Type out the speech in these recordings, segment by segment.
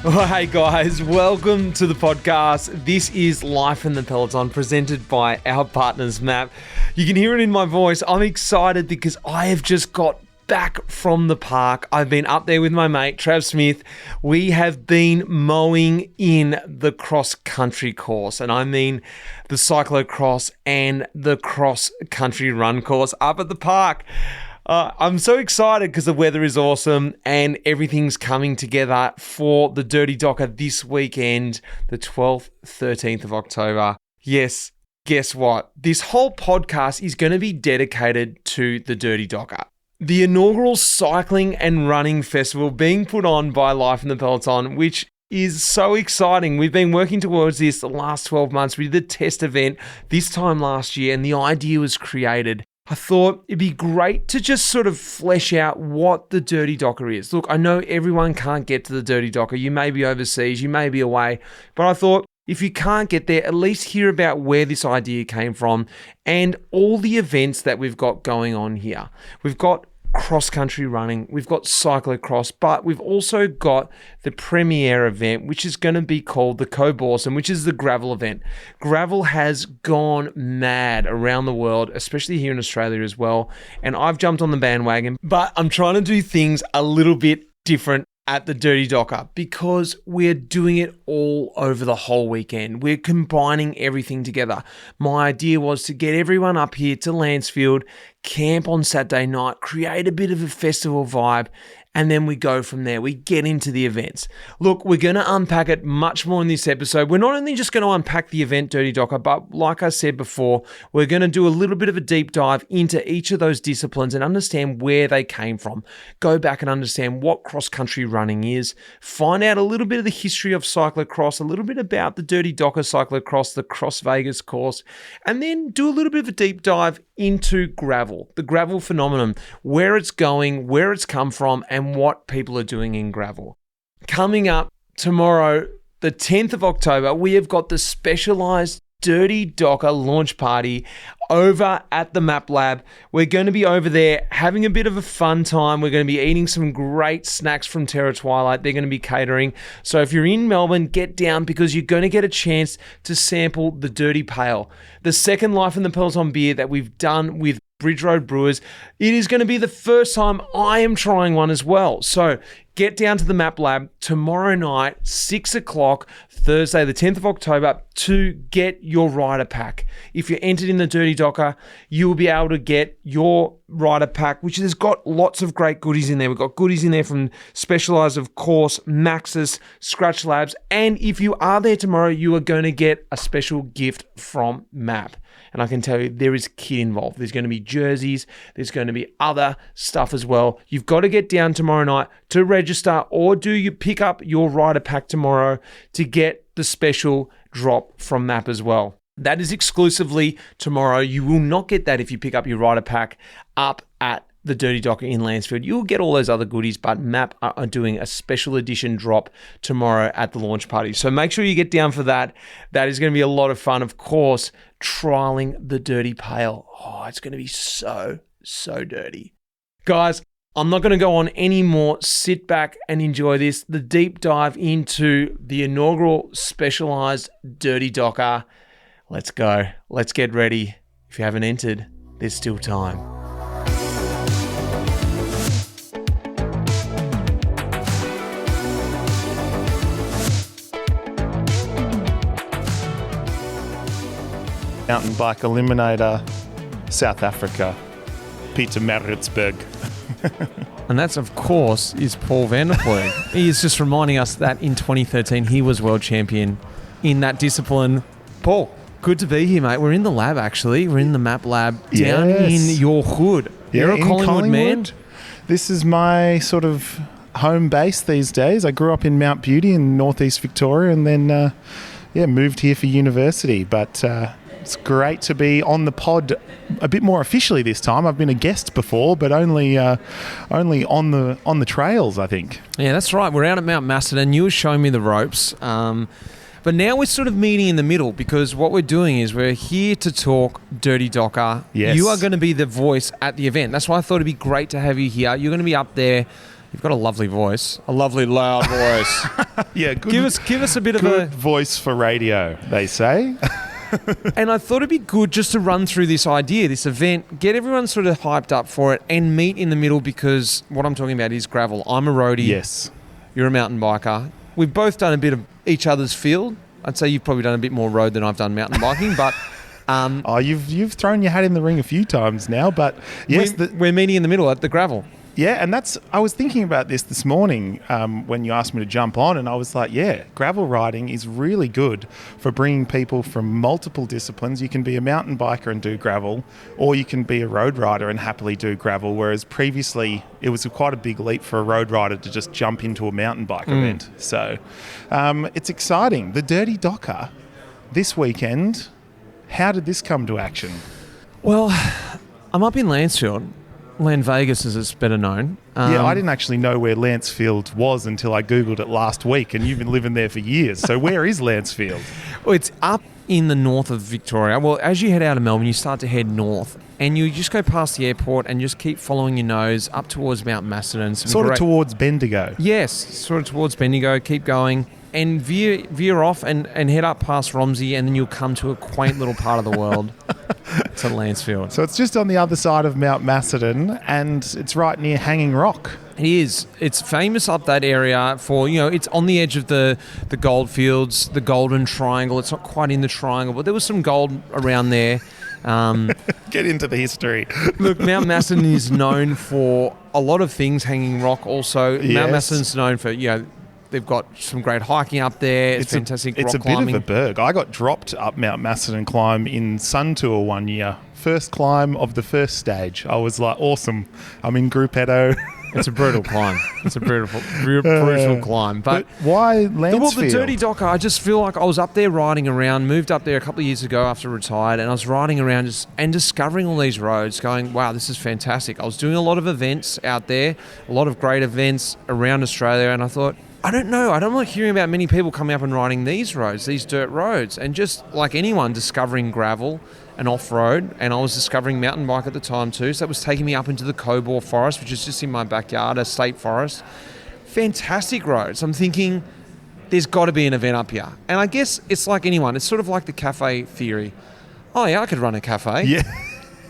Well, hey guys, welcome to the podcast. This is Life in the Peloton presented by our partners, MAP. You can hear it in my voice. I'm excited because I have just got back from the park. I've been up there with my mate, Trav Smith. We have been mowing in the cross-country course, and I mean the cyclocross and the cross-country run course up at the park. I'm so excited because the weather is awesome and everything's coming together for the Dirty Docker this weekend, the 12th, 13th of October. Yes, guess what? This whole podcast is going to be dedicated to the Dirty Docker. The inaugural cycling and running festival being put on by Life in the Peloton, which is so exciting. We've been working towards this the last 12 months. We did the test event this time last year and the idea was created. I thought it'd be great to just sort of flesh out what the Dirty Docker is. Look, I know everyone can't get to the Dirty Docker. You may be overseas, you may be away, but I thought if you can't get there, at least hear about where this idea came from and all the events that we've got going on here. We've got cross-country running, we've got cyclocross, but we've also got the premier event, which is going to be called the Cobawsome, which is the gravel event. Gravel has gone mad around the world, especially here in Australia as well, and I've jumped on the bandwagon, but I'm trying to do things a little bit different at the Dirty Docker because we're doing it all over the whole weekend. We're combining everything together. My idea was to get everyone up here to Lancefield, camp on Saturday night, create a bit of a festival vibe, and then we go from there. We get into the events. Look, we're going to unpack it much more in this episode. We're not only just going to unpack the event Dirty Docker, but like I said before, we're going to do a little bit of a deep dive into each of those disciplines and understand where they came from. Go back and understand what cross-country running is. Find out a little bit of the history of cyclocross, a little bit about the Dirty Docker cyclocross, the Cross Vegas course, and then do a little bit of a deep dive into gravel, the gravel phenomenon, where it's going, where it's come from, and what people are doing in gravel. Coming up tomorrow, the 10th of October, we have got the Specialized Dirty Docker launch party over at the Map Lab. We're going to be over there having a bit of a fun time. We're going to be eating some great snacks from Terra Twilight. They're going to be catering. So if you're in Melbourne, get down because you're going to get a chance to sample the Dirty Pale, the second Life in the Peloton beer that we've done with Bridge Road Brewers. It is going to be the first time I am trying one as well. So get down to the Map Lab tomorrow night, 6 o'clock, Thursday, the 10th of October, to get your rider pack. If you're entered in the Dirty Docker, you will be able to get your rider pack, which has got lots of great goodies in there. We've got goodies in there from Specialized, of course, Maxis, Scratch Labs, and if you are there tomorrow, you are going to get a special gift from MAP. And I can tell you, there is kit involved. There's going to be jerseys. There's going to be other stuff as well. You've got to get down tomorrow night to register, or do you pick up your rider pack tomorrow to get the special drop from MAP as well. That is exclusively tomorrow. You will not get that if you pick up your rider pack up at the Dirty Docker in Lancefield. You'll get all those other goodies, but MAP are doing a special edition drop tomorrow at the launch party. So make sure you get down for that. That is going to be a lot of fun. Of course, trialing the Dirty Pale. Oh, it's going to be so dirty. Guys, I'm not going to go on anymore. Sit back and enjoy this. The deep dive into the inaugural Specialized Dirty Docker. Let's go. Let's get ready. If you haven't entered, there's still time. Mountain Bike Eliminator, South Africa, Peter Maritzburg. And that's, of course, is Paul van der Ploeg. He is just reminding us that in 2013, he was world champion in that discipline. Paul, good to be here, mate. We're in the lab, actually. We're in the Map Lab down in your hood. Yeah, You're a Collingwood man. This is my sort of home base these days. I grew up in Mount Beauty in northeast Victoria and then, moved here for university. But it's great to be on the pod a bit more officially this time. I've been a guest before, but only on the trails, I think. Yeah, that's right. We're out at Mount Macedon. You were showing me the ropes. But now we're sort of meeting in the middle because what we're doing is we're here to talk Dirty Docker. Yes. You are going to be the voice at the event. That's why I thought it'd be great to have you here. You're going to be up there You've got a lovely voice, a lovely loud voice. Yeah, good. Give us a bit of good a voice for radio, they say. And I thought it'd be good just to run through this idea, this event, get everyone sort of hyped up for it, and meet in the middle, because what I'm talking about is gravel. I'm a roadie. Yes. You're a mountain biker. We've both done a bit of each other's field. I'd say you've probably done a bit more road than I've done mountain biking, but you've thrown your hat in the ring a few times now, but yes, we're meeting in the middle at the gravel. Yeah, and I was thinking about this morning when you asked me to jump on, and I was like, yeah, gravel riding is really good for bringing people from multiple disciplines. You can be a mountain biker and do gravel, or you can be a road rider and happily do gravel, whereas previously it was quite a big leap for a road rider to just jump into a mountain bike event. So it's exciting. The Dirty Docker this weekend, how did this come to action? Well, I'm up in Lancefield. Land Vegas, as it's better known. Yeah, I didn't actually know where Lancefield was until I Googled it last week, and you've been living there for years. So where is Lancefield? Well, it's up in the north of Victoria. Well, as you head out of Melbourne, you start to head north, and you just go past the airport and just keep following your nose up towards Mount Macedon. Sort of towards Bendigo. Yes, sort of towards Bendigo. Keep going and veer off and head up past Romsey, and then you'll come to a quaint little part of the world. It's at Lancefield. So it's just on the other side of Mount Macedon, and it's right near Hanging Rock. It is. It's famous up that area for, it's on the edge of the gold fields, the Golden Triangle. It's not quite in the triangle, but there was some gold around there. Get into the history. Look, Mount Macedon is known for a lot of things. Hanging Rock also. Yes. Mount Macedon's known for, they've got some great hiking up there. It's fantastic rock climbing. It's a bit of a berg. I got dropped up Mount Macedon climb in Sun Tour one year. First climb of the first stage. I was like, awesome. I'm in Gruppetto. It's a brutal climb. It's a brutal climb. But why Lancefield? The Dirty Docker, I just feel like I was up there riding around, moved up there a couple of years ago after I retired, and I was riding around and discovering all these roads, going, wow, this is fantastic. I was doing a lot of events out there, a lot of great events around Australia, and I thought, I don't know. I don't like hearing about many people coming up and riding these roads, these dirt roads, and just like anyone discovering gravel and off-road. And I was discovering mountain bike at the time too. So that was taking me up into the Cobawsome Forest, which is just in my backyard, a state forest. Fantastic roads. I'm thinking there's got to be an event up here. And I guess it's like anyone. It's sort of like the cafe theory. Oh yeah, I could run a cafe. Yeah.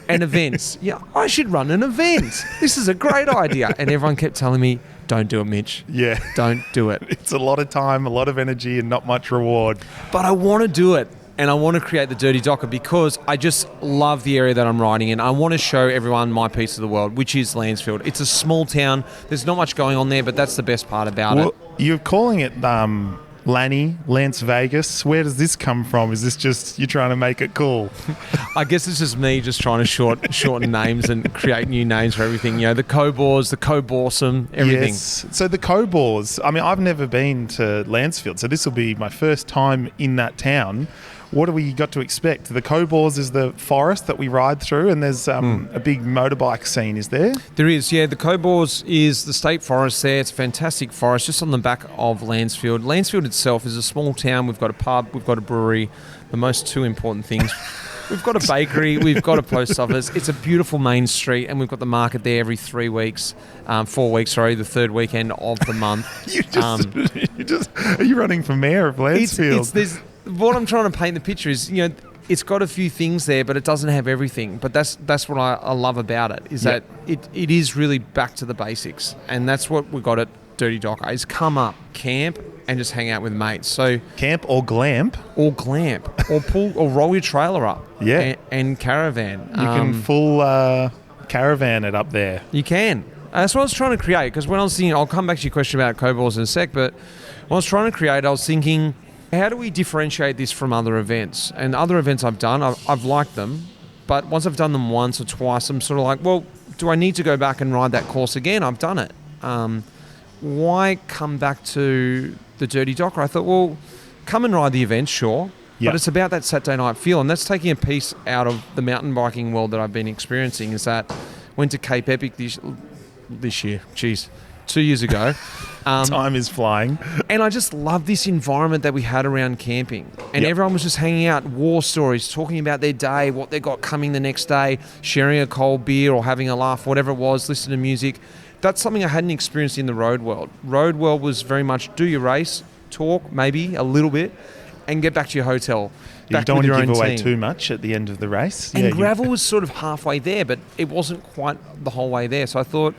And events. Yeah, I should run an event. This is a great idea. And everyone kept telling me, don't do it, Mitch. Yeah. Don't do it. It's a lot of time, a lot of energy, and not much reward. But I want to do it. And I want to create the Dirty Docker because I just love the area that I'm riding in. I want to show everyone my piece of the world, which is Lancefield. It's a small town. There's not much going on there, but that's the best part about it. You're calling it Lance Vegas. Where does this come from? Is this just you're trying to make it cool? I guess it's just me just trying to shorten names and create new names for everything. The Cobawsome, everything. Yes. So the Cobawsome, I mean, I've never been to Lancefield, so this will be my first time in that town. What do we got to expect? The Cobawsome is the forest that we ride through, and there's a big motorbike scene, is there? There is, yeah. The Cobawsome is the state forest there. It's a fantastic forest just on the back of Lancefield. Lancefield itself is a small town. We've got a pub, we've got a brewery, the most two important things. We've got a bakery, we've got a post office. It's a beautiful main street, and we've got the market there every 4 weeks, the third weekend of the month. Are you running for mayor of Lancefield? What I'm trying to paint the picture is, it's got a few things there, but it doesn't have everything. But that's what I love about it, is that it is really back to the basics. And that's what we got at Dirty Docker, is come up, camp, and just hang out with mates. So camp or glamp? Or glamp. or roll your trailer up. Yeah. And caravan. You can full caravan it up there. You can. That's what I was trying to create, because when I was thinking, I'll come back to your question about Cobawsome in a sec, but when I was trying to create, I was thinking, how do we differentiate this from other events? And other events I've done, I've liked them, but once I've done them once or twice, I'm sort of like, well, do I need to go back and ride that course again? I've done it. Why come back to the Dirty Docker? I thought, well, come and ride the event, sure, but it's about that Saturday night feel, and that's taking a piece out of the mountain biking world that I've been experiencing, is that went to Cape Epic this year, 2 years ago. Time is flying. And I just love this environment that we had around camping. And everyone was just hanging out, war stories, talking about their day, what they got coming the next day, sharing a cold beer or having a laugh, whatever it was, listening to music. that's something I hadn't experienced in the road world. Road world was very much do your race, talk maybe a little bit, and get back to your hotel. You don't want to give away too much at the end of the race. And gravel was sort of halfway there, but it wasn't quite the whole way there. So I thought,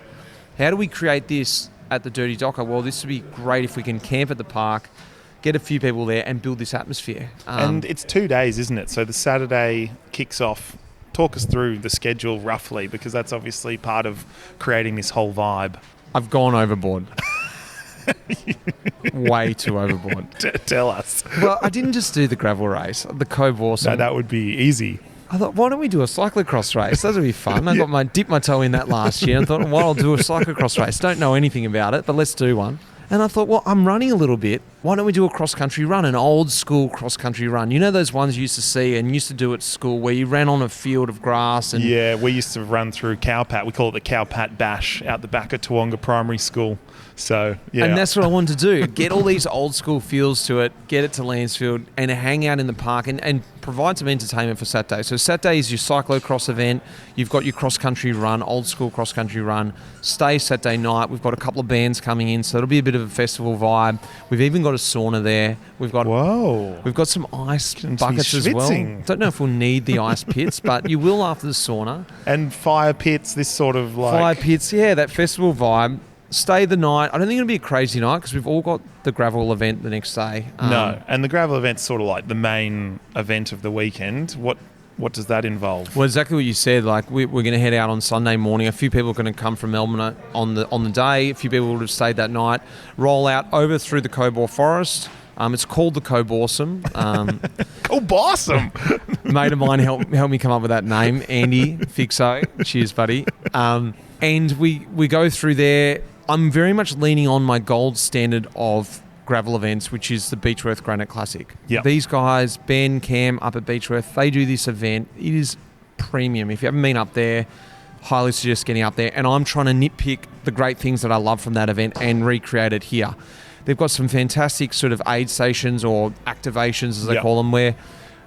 how do we create this at the Dirty Docker? Well, this would be great if we can camp at the park, get a few people there and build this atmosphere. And it's 2 days, isn't it? So the Saturday kicks off. Talk us through the schedule roughly, because that's obviously part of creating this whole vibe. I've gone overboard. Way too overboard. Tell us. Well, I didn't just do the gravel race, the Cobawsome. No, that would be easy. I thought, why don't we do a cyclocross race? That would be fun. I dipped my toe in that last year and thought, well, I'll do a cyclocross race. Don't know anything about it, but let's do one. And I thought, well, I'm running a little bit. Why don't we do a cross-country run, an old-school cross-country run? You know those ones you used to see and used to do at school where you ran on a field of grass? And yeah, we used to run through Cowpat. We call it the Cowpat Bash out the back of Toowoomba Primary School. So, yeah. And that's what I wanted to do. Get all these old-school feels to it, get it to Lancefield, and hang out in the park and provide some entertainment for Saturday. So Saturday is your cyclocross event. You've got your cross-country run, old-school cross-country run. Stay Saturday night. We've got a couple of bands coming in, so it'll be a bit of a festival vibe. We've even got a sauna there. We've got some ice buckets as well. Don't know if we'll need the ice pits, but you will after the sauna. And fire pits, this sort of like... Fire pits, yeah, that festival vibe. Stay the night. I don't think it'll be a crazy night because we've all got the gravel event the next day. No, and the gravel event's sort of like the main event of the weekend. What does that involve? Well, exactly what you said. Like we're going to head out on Sunday morning. A few people are going to come from Melbourne on the day. A few people would have stayed that night. Roll out over through the Cobawsome Forest. It's called the Cobawsome. Cobawsome. Mate of mine helped me come up with that name, Andy Fixo. Cheers, buddy. And we go through there. I'm very much leaning on my gold standard of gravel events, which is the Beechworth Granite Classic. Yep. These guys, Ben, Cam, up at Beechworth, they do this event. It is premium. If you haven't been up there, highly suggest getting up there. And I'm trying to nitpick the great things that I love from that event and recreate it here. They've got some fantastic sort of aid stations or activations, as they call them, where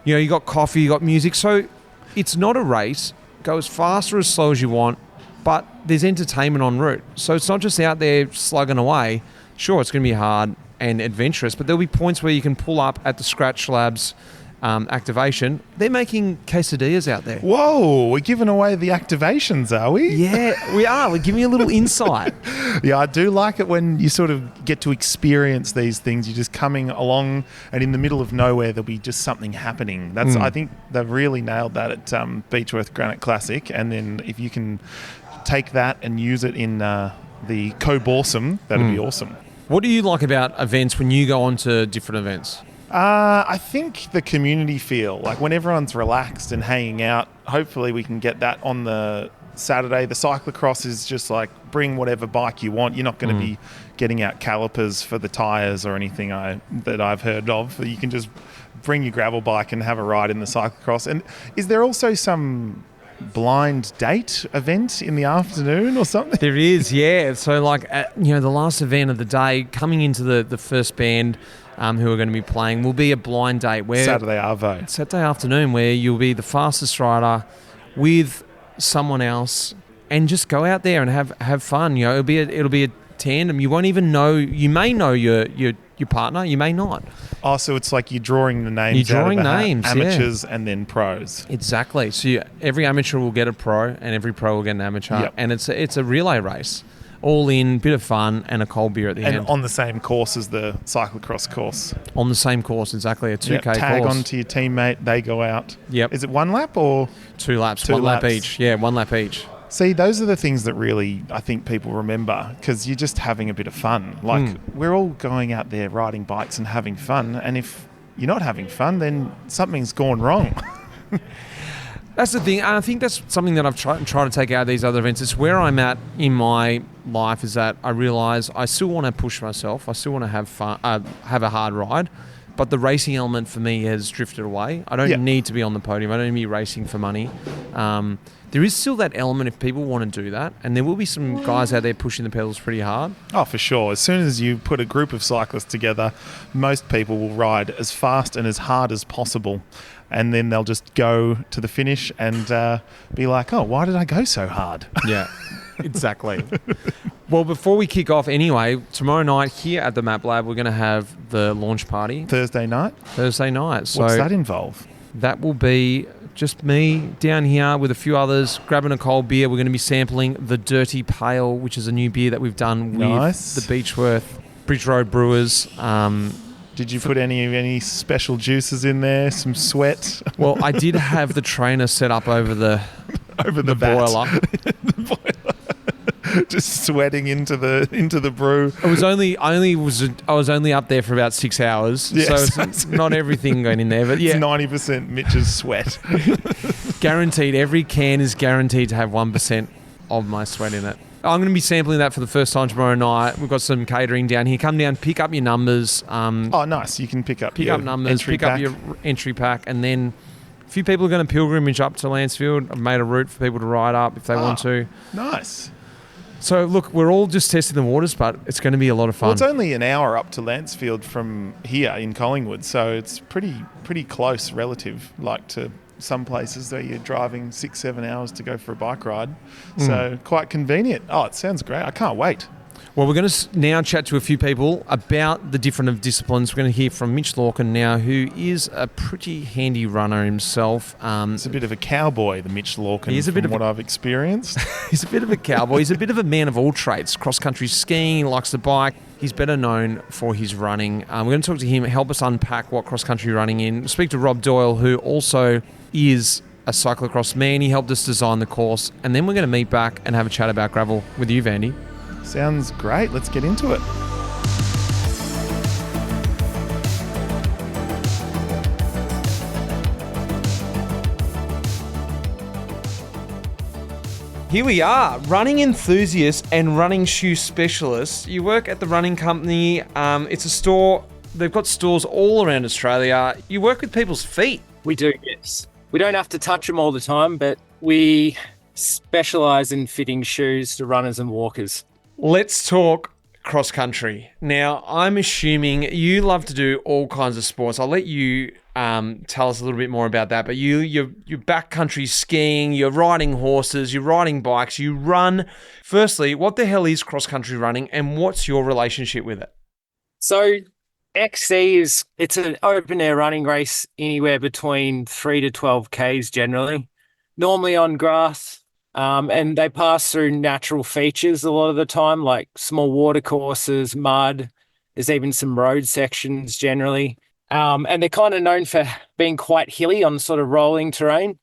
you got coffee, you got music. So it's not a race. Go as fast or as slow as you want. But there's entertainment en route. So it's not just out there slugging away. Sure, it's going to be hard and adventurous, but there'll be points where you can pull up at the Scratch Labs activation. They're making quesadillas out there. Whoa, we're giving away the activations, are we? Yeah, we are. We're giving you a little insight. Yeah, I do like it when you sort of get to experience these things. You're just coming along and in the middle of nowhere there'll be just something happening. I think they've really nailed that at Beechworth Granite Classic. And then if you can take that and use it in the Cobawsome, that'd be awesome. What do you like about events when you go on to different events? I think the community feel, like when everyone's relaxed and hanging out, hopefully we can get that on the Saturday. The cyclocross is just like bring whatever bike you want. You're not going to be getting out calipers for the tyres or anything that I've heard of. You can just bring your gravel bike and have a ride in the cyclocross. And is there also some blind date event in the afternoon or something? There is, yeah. So like, the last event of the day, coming into the first band who are going to be playing will be a blind date. Saturday afternoon, where you'll be the fastest rider with someone else and just go out there and have fun. It'll be a tandem. You won't even know. You may know your partner. You may not. Oh, so it's like you're drawing the names. You're drawing names, amateurs and then pros. Exactly. So every amateur will get a pro, and every pro will get an amateur, and it's a relay race. All in, bit of fun, and a cold beer at the end. And on the same course as the cyclocross course. On the same course, exactly, a 2K course. Tag on to your teammate, they go out. Yep. Is it one lap or? 2 laps, one lap each. Yeah, 1 lap each. See, those are the things that really, I think, people remember, because you're just having a bit of fun. Like, we're all going out there riding bikes and having fun, and if you're not having fun, then something's gone wrong. That's the thing. I think that's something that I've tried to take out of these other events. It's where I'm at in my life, is that I realise I still want to push myself. I still want to have fun, have a hard ride. But the racing element for me has drifted away. I don't need to be on the podium. I don't need to be racing for money. There is still that element if people want to do that. And there will be some guys out there pushing the pedals pretty hard. Oh, for sure. As soon as you put a group of cyclists together, most people will ride as fast and as hard as possible. And then they'll just go to the finish and be like, oh, why did I go so hard? Yeah, exactly. Well, before we kick off anyway, tomorrow night here at the Map Lab, we're going to have the launch party. Thursday night? Thursday night. So what's that involve? That will be just me down here with a few others, grabbing a cold beer. We're going to be sampling the Dirty Pale, which is a new beer that we've done with the Beechworth Bridge Road Brewers. Did you put any special juices in there? Some sweat? Well, I did have the trainer set up over the boiler. The boiler. Just sweating into the brew. I was only up there for about 6 hours, yes. So it's not everything going in there. But yeah, it's 90% Mitch's sweat. Guaranteed. Every can is guaranteed to have 1% of my sweat in it. I'm going to be sampling that for the first time tomorrow night. We've got some catering down here. Come down, pick up your numbers. Oh, nice! You can pick up numbers, pick up your entry pack, and then a few people are going to pilgrimage up to Lancefield. I've made a route for people to ride up if they want to. Nice. So, look, we're all just testing the waters, but it's going to be a lot of fun. Well, it's only an hour up to Lancefield from here in Collingwood, so it's pretty close relative, like to some places where you're driving 6-7 hours to go for a bike ride. So quite convenient. Oh, it sounds great. I can't wait. Well, we're going to now chat to a few people about the different of disciplines. We're going to hear from Mitch Lorcan now, who is a pretty handy runner himself. It's a bit of a cowboy, the Mitch Lorcan, from what I've experienced. He's a bit of a cowboy. He's a bit of a man of all trades. Cross-country skiing, he likes to bike. He's better known for his running. We're going to talk to him, help us unpack what cross-country running is. We'll speak to Rob Doyle, who also is a cyclocross man. He helped us design the course. And then we're going to meet back and have a chat about gravel with you, Vandy. Sounds great. Let's get into it. Here we are, running enthusiast and running shoe specialist. You work at the running company. It's a store. They've got stores all around Australia. You work with people's feet. We do, yes. We don't have to touch them all the time, but we specialise in fitting shoes to runners and walkers. Let's talk cross country. Now, I'm assuming you love to do all kinds of sports. I'll let you tell us a little bit more about that. But you're backcountry skiing, you're riding horses, you're riding bikes, you run. Firstly, what the hell is cross country running, and what's your relationship with it? So, XC it's an open air running race anywhere between 3 to 12 Ks generally, normally on grass. And they pass through natural features a lot of the time, like small water courses, mud. There's even some road sections generally. And they're kind of known for being quite hilly on sort of rolling terrain.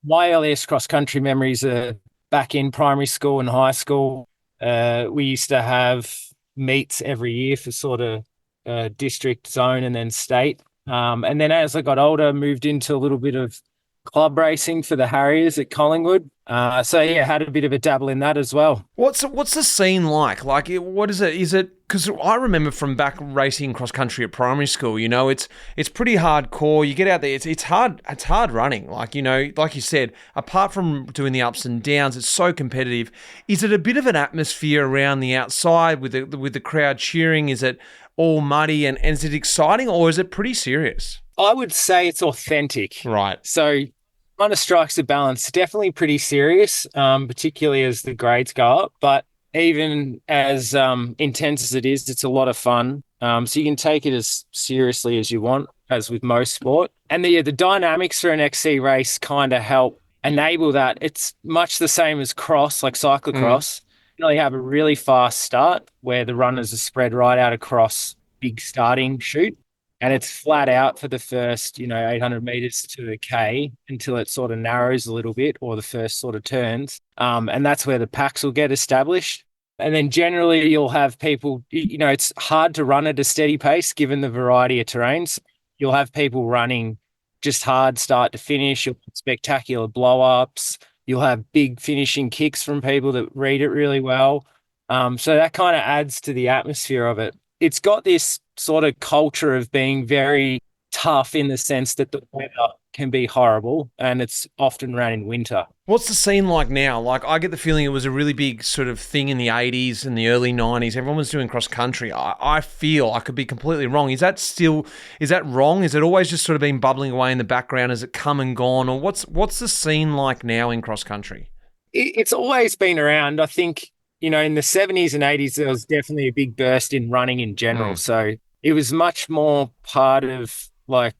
My earliest cross-country memories are back in primary school and high school. We used to have meets every year for sort of district, zone, and then state. And then as I got older, moved into a little bit of club racing for the Harriers at Collingwood. Had a bit of a dabble in that as well. What's the scene like? Like, what is it? Is it, because I remember from back racing cross country at primary school, you know, it's pretty hardcore. You get out there, it's hard running. Like, you know, like you said, apart from doing the ups and downs, it's so competitive. Is it a bit of an atmosphere around the outside with the crowd cheering? Is it all muddy and is it exciting, or is it pretty serious? I would say it's authentic. Right. So kind of strikes a balance. Definitely pretty serious, particularly as the grades go up. But even as intense as it is, it's a lot of fun. So you can take it as seriously as you want, as with most sport. And the dynamics for an XC race kind of help enable that. It's much the same as cross, like cyclocross. You really have a really fast start where the runners are spread right out across big starting chute. And it's flat out for the first, 800 meters to a K until it sort of narrows a little bit, or the first sort of turns. And that's where the packs will get established. And then generally you'll have people, it's hard to run at a steady pace given the variety of terrains. You'll have people running just hard start to finish. You'll have spectacular blow-ups. You'll have big finishing kicks from people that read it really well. So that kind of adds to the atmosphere of it. It's got this sort of culture of being very tough in the sense that the weather can be horrible and it's often ran in winter. What's the scene like now? Like, I get the feeling it was a really big sort of thing in the 80s and the early 90s. Everyone was doing cross country. I feel, I could be completely wrong. Is that wrong? Is it always just sort of been bubbling away in the background? Has it come and gone? Or what's the scene like now in cross country? It's always been around. I think in the 70s and 80s, there was definitely a big burst in running in general. So it was much more part of like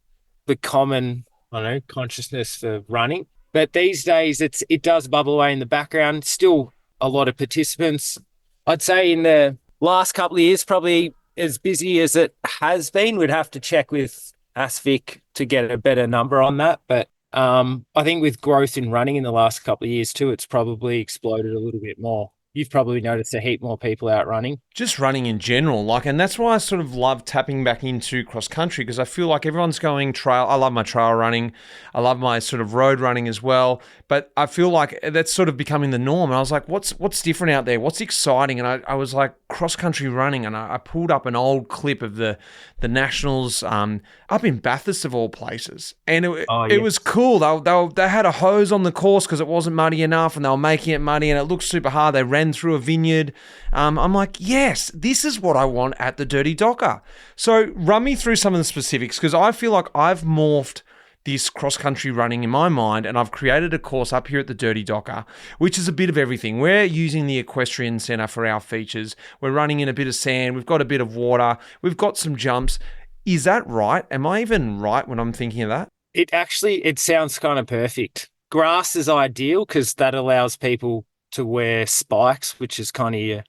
the common, I don't know, consciousness for running. But these days, it does bubble away in the background. Still a lot of participants. I'd say in the last couple of years, probably as busy as it has been. We'd have to check with ASFIC to get a better number on that. But I think with growth in running in the last couple of years too, it's probably exploded a little bit more. You've probably noticed a heap more people out running. Just running in general, and that's why I sort of love tapping back into cross country, because I feel like everyone's going trail. I love my trail running. I love my sort of road running as well. But I feel like that's sort of becoming the norm. And I was like, what's different out there? What's exciting? And I was like, cross country running. And I pulled up an old clip of the Nationals up in Bathurst of all places. And it was cool. They had a hose on the course because it wasn't muddy enough, and they were making it muddy, and it looked super hard. They ran through a vineyard. I'm like, yes, this is what I want at the Dirty Docker. So run me through some of the specifics, because I feel like I've morphed this cross-country running in my mind, and I've created a course up here at the Dirty Docker, which is a bit of everything. We're using the equestrian centre for our features. We're running in a bit of sand. We've got a bit of water. We've got some jumps. Is that right? Am I even right when I'm thinking of that? It sounds kind of perfect. Grass is ideal because that allows people to wear spikes, which is kind of your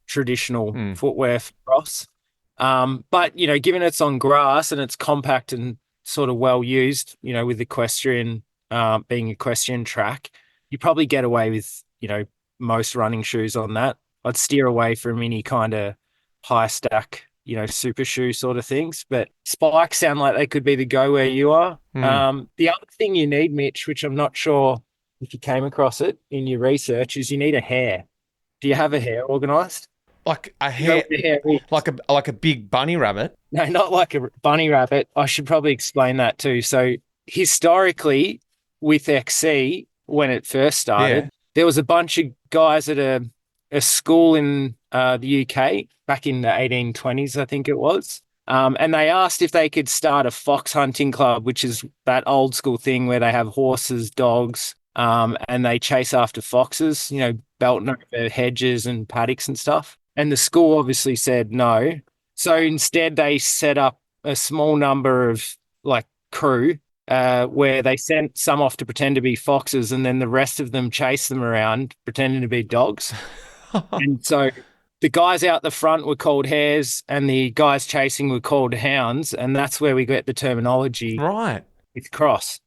traditional footwear for cross. But, given it's on grass and it's compact and sort of well used, with equestrian, being equestrian track, you probably get away with, most running shoes on that. I'd steer away from any kind of high stack, super shoe sort of things, but spikes sound like they could be the go where you are. The other thing you need, Mitch, which I'm not sure if you came across it in your research, is you need a hair. Do you have a hair organised? Like a hair, like a big bunny rabbit? No, not like a bunny rabbit. I should probably explain that too. So historically, with XC, when it first started, there was a bunch of guys at a school in the UK back in the 1820s, I think it was. And they asked if they could start a fox hunting club, which is that old school thing where they have horses, dogs, and they chase after foxes, belting over hedges and paddocks and stuff. And the school obviously said no. So instead they set up a small number of crew where they sent some off to pretend to be foxes, and then the rest of them chased them around pretending to be dogs. And so the guys out the front were called hares and the guys chasing were called hounds. And that's where we get the terminology with cross.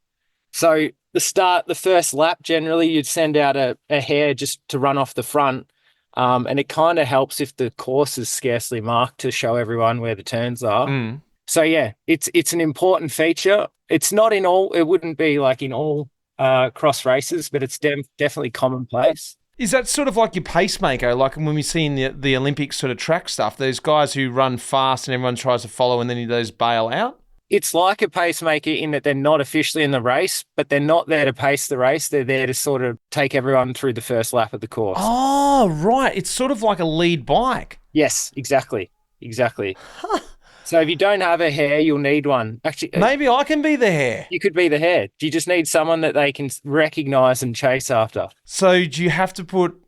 So the first lap, generally you'd send out a hare just to run off the front. And it kind of helps if the course is scarcely marked to show everyone where the turns are. So yeah, it's an important feature. It's not in all, it wouldn't be like in all cross races, but it's definitely commonplace. Is that sort of like your pacemaker? Like when we see in the Olympic sort of track stuff, those guys who run fast and everyone tries to follow and then those bail out? It's like a pacemaker in that they're not officially in the race, but they're not there to pace the race. They're there to sort of take everyone through the first lap of the course. Oh, right. It's sort of like a lead bike. Yes, exactly. Huh. So if you don't have a hare, you'll need one. Actually, maybe I can be the hare. You could be the hare. You just need someone that they can recognize and chase after. So do you have to put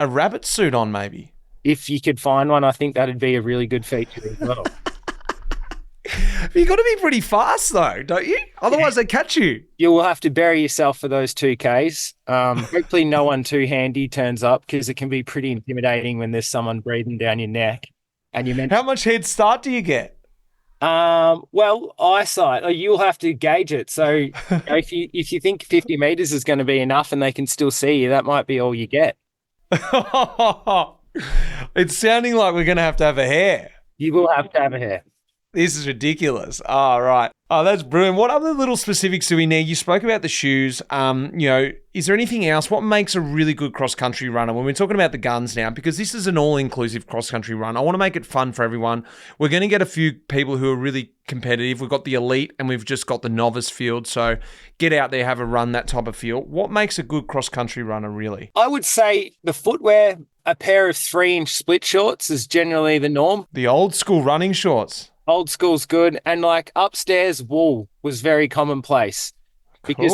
a rabbit suit on maybe? If you could find one, I think that'd be a really good feature as well. You got to be pretty fast though, don't you? Otherwise they catch you. You will have to bury yourself for those 2Ks. Hopefully no one too handy turns up, because it can be pretty intimidating when there's someone breathing down your neck. And how much head start do you get? Well, eyesight. You'll have to gauge it. So if you think 50 meters is going to be enough and they can still see you, that might be all you get. It's sounding like we're going to have a hare. You will have to have a hare. This is ridiculous. Oh, right. Oh, that's brilliant. What other little specifics do we need? You spoke about the shoes. Is there anything else? What makes a really good cross-country runner? When we're talking about the guns now, because this is an all-inclusive cross-country run, I want to make it fun for everyone. We're going to get a few people who are really competitive. We've got the elite and we've just got the novice field. So get out there, have a run, that type of feel. What makes a good cross-country runner really? I would say the footwear, a pair of 3-inch split shorts is generally the norm. The old school running shorts. Old school's good. And upstairs wool was very commonplace because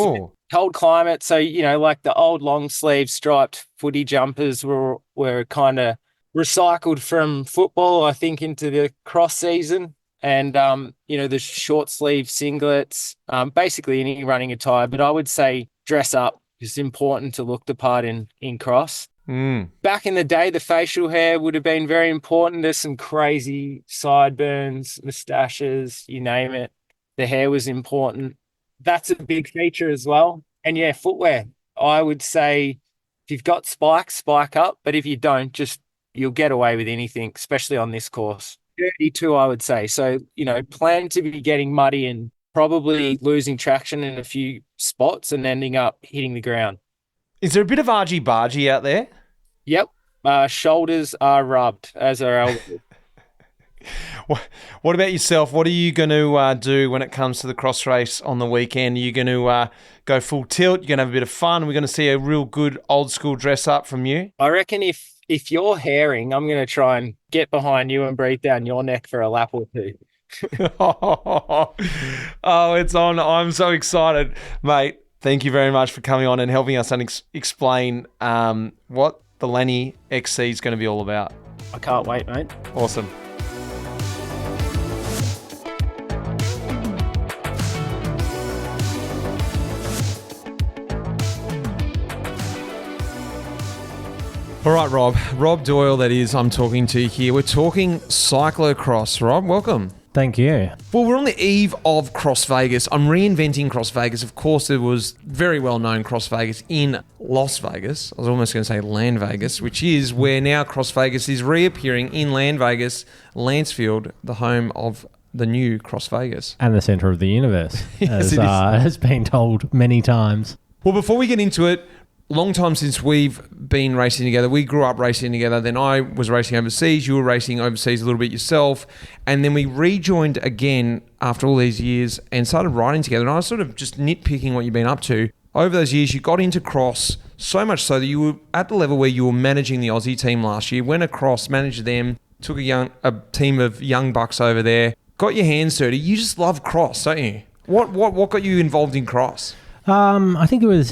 cold climate. So, like the old long sleeve striped footy jumpers were kind of recycled from football, I think, into the cross season. And, the short sleeve singlets, basically any running attire. But I would say dress up is important to look the part in cross. Back in the day, the facial hair would have been very important. There's some crazy sideburns, mustaches, you name it. The hair was important. That's a big feature as well. And yeah, footwear. I would say if you've got spikes, spike up. But if you don't, you'll get away with anything, especially on this course. 32, I would say. So, plan to be getting muddy and probably losing traction in a few spots and ending up hitting the ground. Is there a bit of argy-bargy out there? Yep. Shoulders are rubbed, as are elbows. What about yourself? What are you going to do when it comes to the cross race on the weekend? Are you going to go full tilt? You're going to have a bit of fun? We're going to see a real good old school dress up from you? I reckon if you're herring, I'm going to try and get behind you and breathe down your neck for a lap or two. Oh, it's on. I'm so excited, mate. Thank you very much for coming on and helping us explain what the Lanny XC is going to be all about. I can't wait, mate. Awesome. All right, Rob Doyle, that is, I'm talking to here. We're talking cyclocross. Rob, welcome. Thank you. Well, we're on the eve of Cross Vegas. I'm reinventing Cross Vegas. Of course, there was very well-known Cross Vegas in Las Vegas. I was almost going to say Land Vegas, which is where now Cross Vegas is reappearing in Land Vegas, Lancefield, the home of the new Cross Vegas. And the centre of the universe, Yes, as has been told many times. Well, before we get into it, long time since we've been racing together. We grew up racing together. Then I was racing overseas. You were racing overseas a little bit yourself. And then we rejoined again after all these years and started riding together. And I was sort of just nitpicking what you've been up to. Over those years, you got into cross so much so that you were at the level where you were managing the Aussie team last year. Went across, managed them, took a team of young bucks over there, got your hands dirty. You just love cross, don't you? What got you involved in cross? I think it was,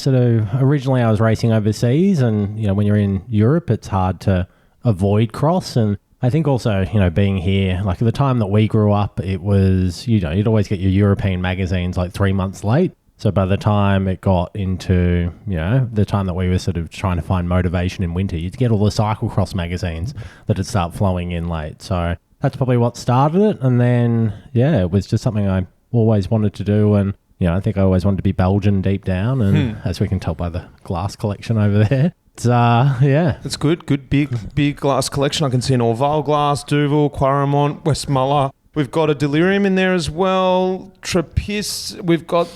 sort of originally I was racing overseas and, when you're in Europe, it's hard to avoid cross. And I think also, being here, like at the time that we grew up, it was, you'd always get your European magazines like 3 months late. So by the time it got into, the time that we were sort of trying to find motivation in winter, you'd get all the cyclocross magazines that would start flowing in late. So that's probably what started it. And then, it was just something I always wanted to do. And I think I always wanted to be Belgian deep down, and as we can tell by the glass collection over there, it's It's good. Good big glass collection. I can see an Orval glass, Duvel, Quaremont, Westmuller. We've got a Delirium in there as well. Trappist. We've got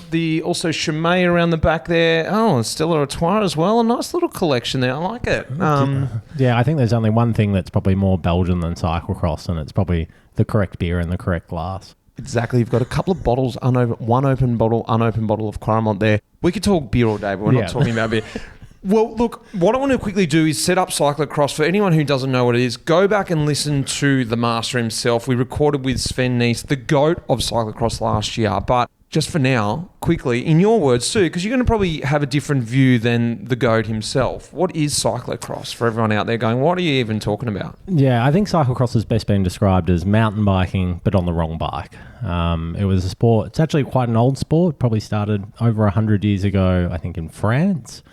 also Chimay around the back there. Oh, and Stella Artois as well. A nice little collection there. I like it. I think there's only one thing that's probably more Belgian than cyclocross, and it's probably the correct beer in the correct glass. Exactly. You've got a couple of bottles, one open bottle, unopened bottle of Quaremont there. We could talk beer all day, but we're not talking about beer. Well, look, what I want to quickly do is set up cyclocross. For anyone who doesn't know what it is, go back and listen to the master himself. We recorded with Sven Nys, the GOAT of cyclocross last year. But just for now, quickly, in your words too, because you're going to probably have a different view than the GOAT himself. What is cyclocross for everyone out there going, what are you even talking about? Yeah, I think cyclocross has best been described as mountain biking, but on the wrong bike. It was a sport, it's actually quite an old sport, probably started over 100 years ago, I think in France.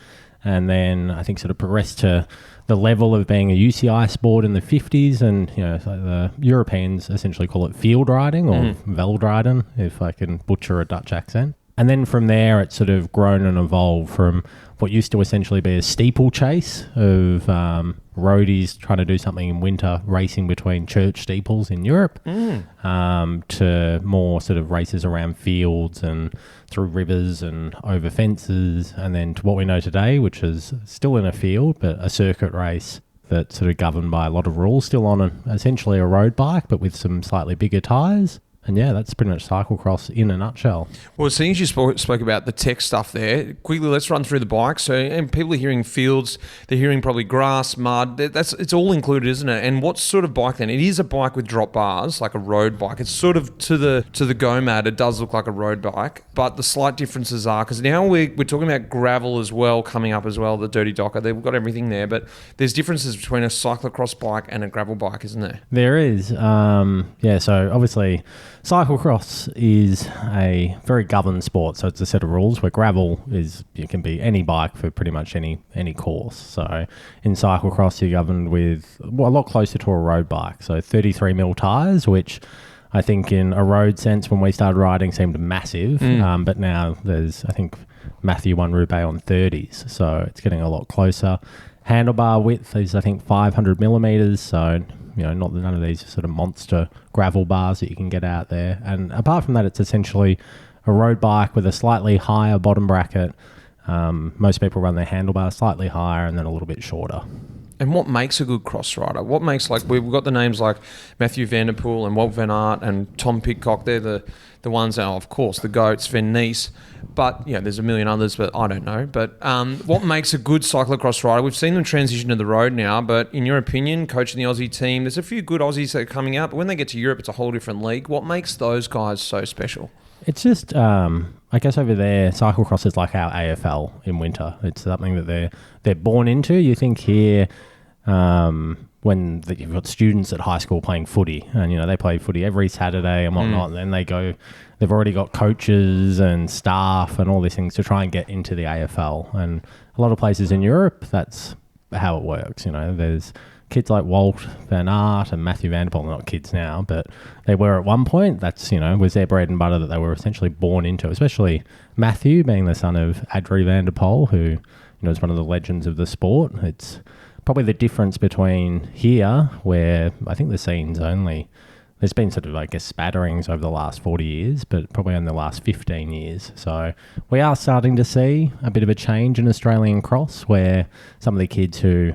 And then I think sort of progressed to the level of being a UCI sport in the 50s. And, so the Europeans essentially call it field riding or veldrijden, if I can butcher a Dutch accent. And then from there, it's sort of grown and evolved from what used to essentially be a steeplechase of roadies trying to do something in winter, racing between church steeples in Europe, to more sort of races around fields and through rivers and over fences, and then to what we know today, which is still in a field, but a circuit race that's sort of governed by a lot of rules, still on essentially a road bike, but with some slightly bigger tyres. yeah, that's pretty much cyclocross in a nutshell. Well, seeing as you spoke about the tech stuff there, quickly let's run through the bikes. So, and people are hearing fields, they're hearing probably grass, mud. It's all included, isn't it? And what sort of bike then? It is a bike with drop bars, like a road bike. It's sort of to the Go-Mad. It does look like a road bike, but the slight differences are because now we're talking about gravel as well coming up as well. The Dirty Docker, they've got everything there, but there's differences between a cyclocross bike and a gravel bike, isn't there? There is. So obviously cyclocross is a very governed sport, so it's a set of rules where gravel it can be any bike for pretty much any course. So in cyclocross you're governed with a lot closer to a road bike, so 33mm tyres, which I think in a road sense when we started riding seemed massive, but now there's, I think Matthew won Roubaix on 30s, so it's getting a lot closer. Handlebar width is I think 500 millimeters, so not none of these sort of monster gravel bars that you can get out there. And apart from that, it's essentially a road bike with a slightly higher bottom bracket. Most people run their handlebar slightly higher and then a little bit shorter. And what makes a good cross rider? What makes, like, we've got the names like Matthew Van Der Poel and Walt Van Aert and Tom Pidcock. They're the ones, of course, the GOATs, Van Nies. But, there's a million others, but I don't know. But what makes a good cyclocross rider? We've seen them transition to the road now, but in your opinion, coaching the Aussie team, there's a few good Aussies that are coming out, but when they get to Europe, it's a whole different league. What makes those guys so special? It's just, I guess over there, cyclocross is like our AFL in winter. It's something that they're born into. You think here, when you've got students at high school playing footy, and they play footy every Saturday and whatnot, and then they've already got coaches and staff and all these things to try and get into the AFL. And a lot of places in Europe, that's how it works. There's kids like Walt Van Aert and Matthew Van Der Poel, not kids now, but they were at one point. That's, was their bread and butter that they were essentially born into, especially Matthew being the son of Adrie Van Der Poel, who, is one of the legends of the sport. It's probably the difference between here, where I think the scene's there's been sort of, I guess, spatterings over the last 40 years, but probably in the last 15 years. So we are starting to see a bit of a change in Australian cross, where some of the kids who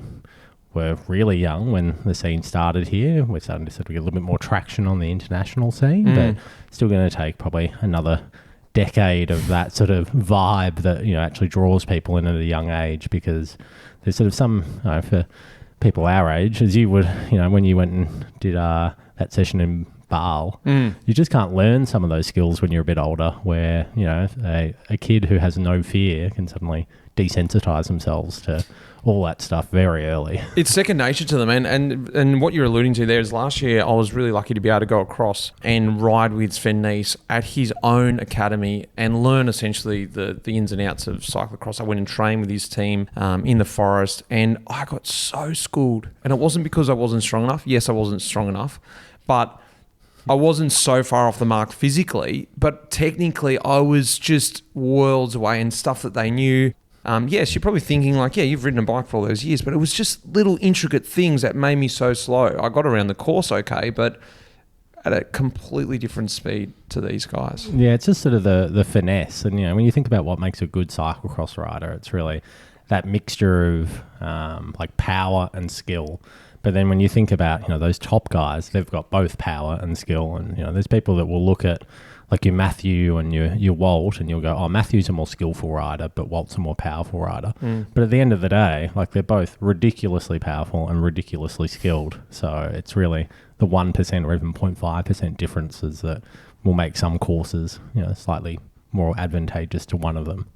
were really young when the scene started here, we're starting to sort of get a little bit more traction on the international scene, but still going to take probably another decade of that sort of vibe that, actually draws people in at a young age, because there's sort of some, for people our age, as you would, when you went and did that session in Bâle, you just can't learn some of those skills when you're a bit older, where, a kid who has no fear can suddenly desensitize themselves to all that stuff very early. It's second nature to them. And what you're alluding to there is last year I was really lucky to be able to go across and ride with Sven Nys at his own academy and learn essentially the ins and outs of cyclocross. I went and trained with his team in the forest, and I got so schooled. And it wasn't because I wasn't strong enough. Yes, I wasn't strong enough, but I wasn't so far off the mark physically, but technically I was just worlds away, and stuff that they knew. Yes, you're probably thinking like, you've ridden a bike for all those years, but it was just little intricate things that made me so slow. I got around the course okay, but at a completely different speed to these guys. Yeah, it's just sort of the finesse. And, when you think about what makes a good cyclocross rider, it's really that mixture of like power and skill. But then when you think about, those top guys, they've got both power and skill. And, there's people that will look at like your Matthew and your Walt, and you'll go, oh, Matthew's a more skillful rider, but Walt's a more powerful rider. But at the end of the day, like, they're both ridiculously powerful and ridiculously skilled. So it's really the 1% or even 0.5% differences that will make some courses, slightly more advantageous to one of them.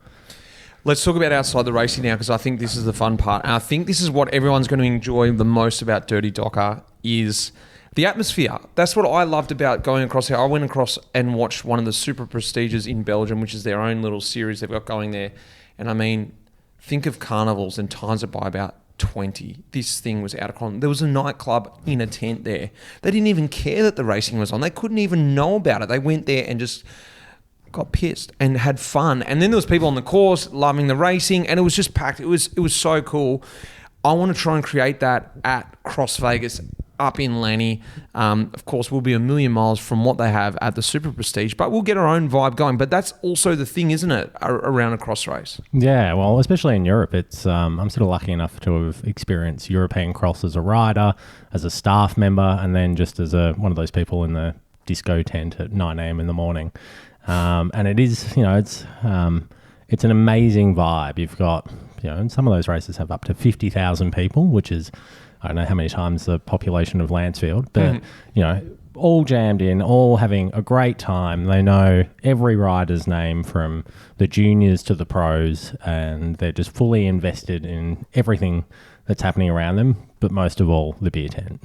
Let's talk about outside the racing now, because I think this is the fun part. And I think this is what everyone's going to enjoy the most about Dirty Docker is the atmosphere. That's what I loved about going across here. I went across and watched one of the super prestiges in Belgium, which is their own little series they've got going there. And I mean, think of carnivals and times it by about 20. This thing was out of control. There was a nightclub in a tent there. They didn't even care that the racing was on. They couldn't even know about it. They went there and just got pissed and had fun. And then there was people on the course loving the racing, and it was just packed. It was so cool. I want to try and create that at Cross Vegas up in Lanny. Of course, we'll be a million miles from what they have at the Super Prestige, but we'll get our own vibe going. But that's also the thing, isn't it, around a cross race? Yeah, well, especially in Europe, it's I'm sort of lucky enough to have experienced European cross as a rider, as a staff member, and then just as one of those people in the disco tent at 9 a.m. in the morning. And it is, it's an amazing vibe. You've got, and some of those races have up to 50,000 people, which is, I don't know how many times the population of Lancefield, but, all jammed in, all having a great time. They know every rider's name from the juniors to the pros, and they're just fully invested in everything that's happening around them, but most of all, the beer tent.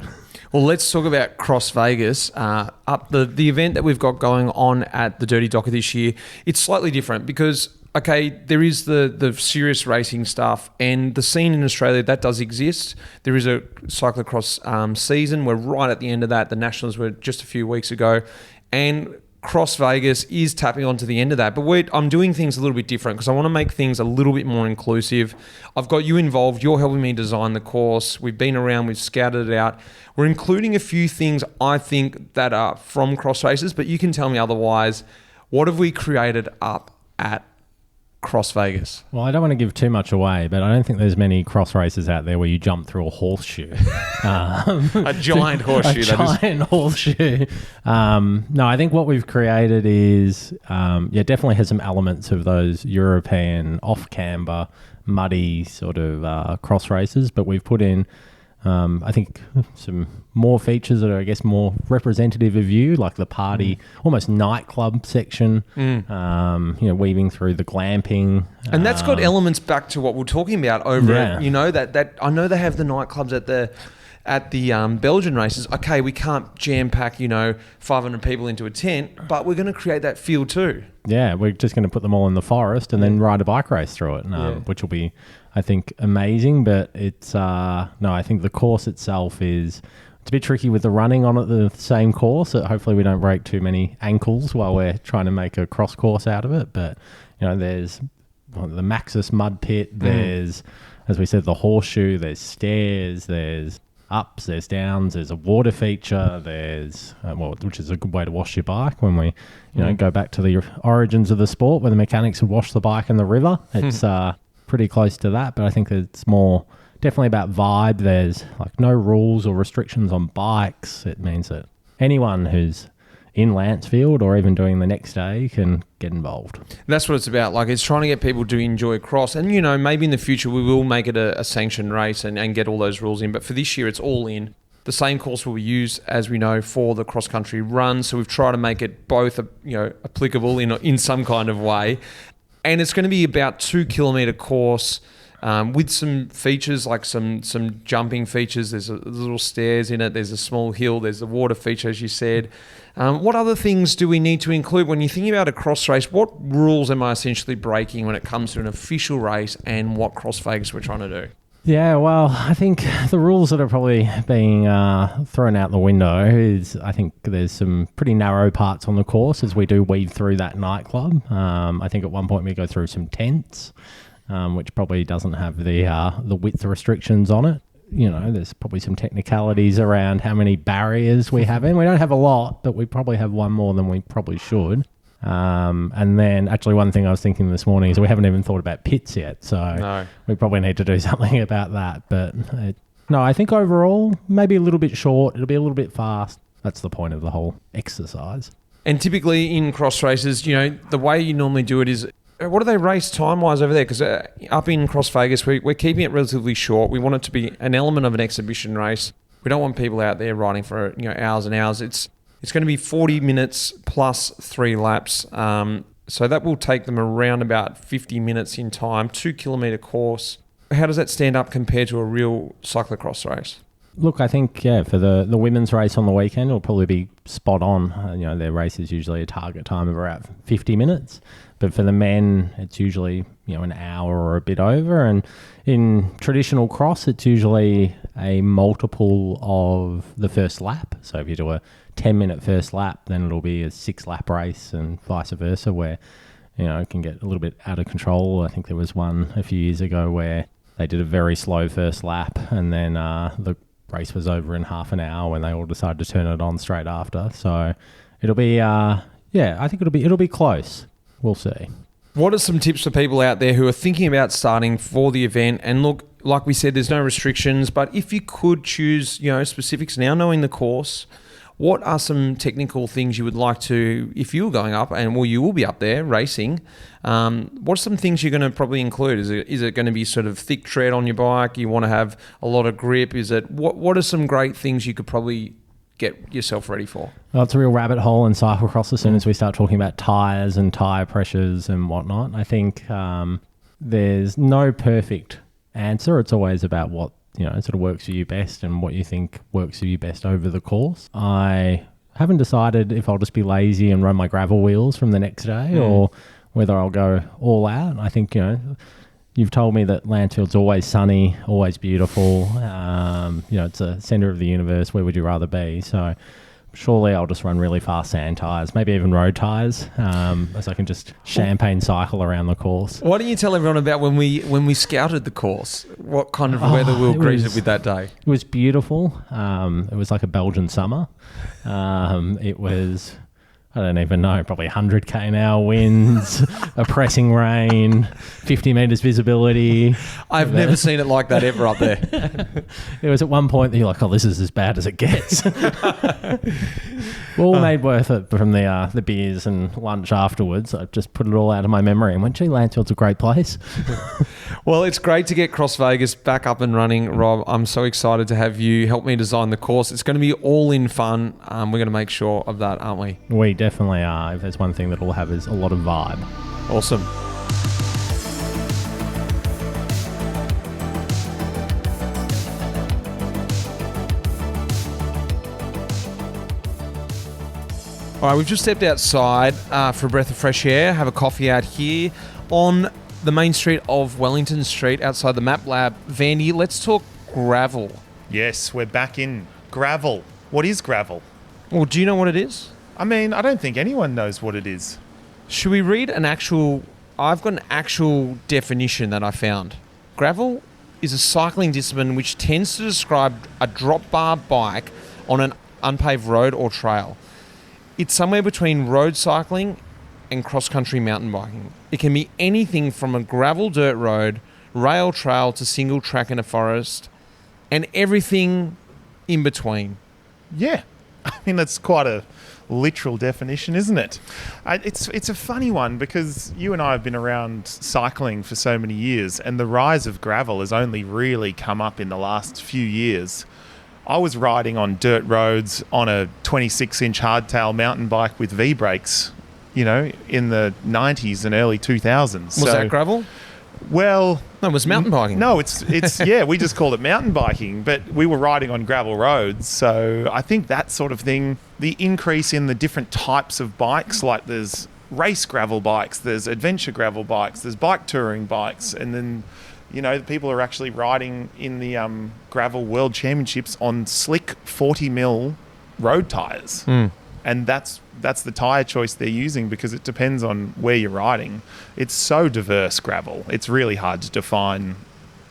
Well, let's talk about Cross Vegas. The event that we've got going on at the Dirty Docker this year, it's slightly different because, okay, there is the serious racing stuff and the scene in Australia, that does exist. There is a cyclocross season. We're right at the end of that. The Nationals were just a few weeks ago. And Cross Vegas is tapping onto the end of that. But I'm doing things a little bit different because I want to make things a little bit more inclusive. I've got you involved. You're helping me design the course. We've been around. We've scouted it out. We're including a few things I think that are from cross races, but you can tell me otherwise. What have we created up at Cross Vegas? Well, I don't want to give too much away, but I don't think there's many cross races out there where you jump through a horseshoe. A giant horseshoe. Horseshoe. No, I think what we've created is, definitely has some elements of those European off-camber, muddy sort of cross races, but we've put in I think some more features that are, I guess, more representative of you, like the party, almost nightclub section, weaving through the glamping. And that's got elements back to what we're talking about over at, that I know they have the nightclubs at the Belgian races. Okay, we can't jam pack, 500 people into a tent, but we're going to create that feel too. Yeah, we're just going to put them all in the forest and then ride a bike race through it, which will be, I think, amazing. But it's I think the course itself it's a bit tricky with the running on it, the same course. Hopefully we don't break too many ankles while we're trying to make a cross course out of it. But there's the Maxis mud pit. There's, as we said, the horseshoe. There's stairs. There's ups, there's downs, there's a water feature, there's which is a good way to wash your bike when we go back to the origins of the sport where the mechanics would wash the bike in the river. It's pretty close to that, but I think it's more definitely about vibe. There's like no rules or restrictions on bikes. It means that anyone who's in Lancefield or even doing the next day can get involved. That's what it's about. Like, it's trying to get people to enjoy cross. And, maybe in the future we will make it a sanctioned race and get all those rules in. But for this year, it's all in. The same course will be used, as we know, for the cross-country run. So we've tried to make it both, applicable in some kind of way. And it's going to be about 2 kilometre course with some features, like some jumping features. There's little stairs in it. There's a small hill. There's the water feature, as you said. What other things do we need to include when you're thinking about a cross race? What rules am I essentially breaking when it comes to an official race and what Cross Vegas we're trying to do? Yeah, well, I think the rules that are probably being thrown out the window is, I think there's some pretty narrow parts on the course as we do weave through that nightclub. I think at one point we go through some tents, which probably doesn't have the width restrictions on it. There's probably some technicalities around how many barriers we have in. We don't have a lot, but we probably have one more than we probably should. And then actually one thing I was thinking this morning is we haven't even thought about pits yet. So we probably need to do something about that. But I think overall, maybe a little bit short. It'll be a little bit fast. That's the point of the whole exercise. And typically in cross races, the way you normally do it is, what do they race time-wise over there? Because up in Cross Vegas, we're keeping it relatively short. We want it to be an element of an exhibition race. We don't want people out there riding for hours and hours. It's going to be 40 minutes plus 3 laps. So that will take them around about 50 minutes in time, 2 kilometre course. How does that stand up compared to a real cyclocross race? Look, I think, for the women's race on the weekend, it'll probably be spot on. Their race is usually a target time of around 50 minutes. But for the men, it's usually, an hour or a bit over. And in traditional cross, it's usually a multiple of the first lap. So if you do a 10-minute first lap, then it'll be a 6-lap race and vice versa, where, it can get a little bit out of control. I think there was one a few years ago where they did a very slow first lap and then the race was over in half an hour when they all decided to turn it on straight after. So it'll be, I think it'll be close. We'll see. What are some tips for people out there who are thinking about starting for the event? And look, like we said, there's no restrictions, but if you could choose, specifics now, knowing the course, what are some technical things you would like to, if you were going up, and well, you will be up there racing, what are some things you're going to probably include? Is it going to be sort of thick tread on your bike? You want to have a lot of grip? What are some great things you could probably get yourself ready for? Well, it's a real rabbit hole in cyclocross as soon as we start talking about tyres and tyre pressures and whatnot. I think there's no perfect answer. It's always about what sort of works for you best and what you think works for you best over the course. I haven't decided if I'll just be lazy and run my gravel wheels from the next day or whether I'll go all out. I think, you've told me that Lancefield's always sunny, always beautiful. It's a centre of the universe. Where would you rather be? So surely I'll just run really fast sand tyres, maybe even road tyres, so I can just champagne cycle around the course. Why don't you tell everyone about when we scouted the course? What kind of weather we were greeted with that day? It was beautiful. It was like a Belgian summer. It was, I don't even know, probably 100 km/h winds, a pressing rain, 50 metres visibility. I've never seen it like that ever up there. It was at one point that you're like, oh, this is as bad as it gets. All made worth it from the beers and lunch afterwards. I just put it all out of my memory and went, gee, Lancefield's a great place. Well, it's great to get Cross Vegas back up and running, Rob. I'm so excited to have you help me design the course. It's going to be all in fun. We're going to make sure of that, aren't we? We definitely are. If there's one thing that we'll have is a lot of vibe. Awesome. All right, we've just stepped outside for a breath of fresh air, have a coffee out here on the main street of Wellington Street outside the Map Lab. Vandy, let's talk gravel. Yes, we're back in gravel. What is gravel? Well, do you know what it is? I mean, I don't think anyone knows what it is. Should we read I've got an actual definition that I found. Gravel is a cycling discipline which tends to describe a drop bar bike on an unpaved road or trail. It's somewhere between road cycling and cross-country mountain biking. It can be anything from a gravel dirt road, rail trail to single track in a forest, and everything in between. Yeah. I mean, that's quite a literal definition, isn't it? It's a funny one because you and I have been around cycling for so many years, and the rise of gravel has only really come up in the last few years. I was riding on dirt roads on a 26-inch hardtail mountain bike with V-brakes, in the 90s and early 2000s. Was that gravel? Well... No, it was mountain biking. No, it's yeah, we just called it mountain biking, but we were riding on gravel roads. So I think that sort of thing, the increase in the different types of bikes, like there's race gravel bikes, there's adventure gravel bikes, there's bike touring bikes, and then... people are actually riding in the gravel world championships on slick 40mm road tyres. And that's the tyre choice they're using because it depends on where you're riding. It's so diverse, gravel. It's really hard to define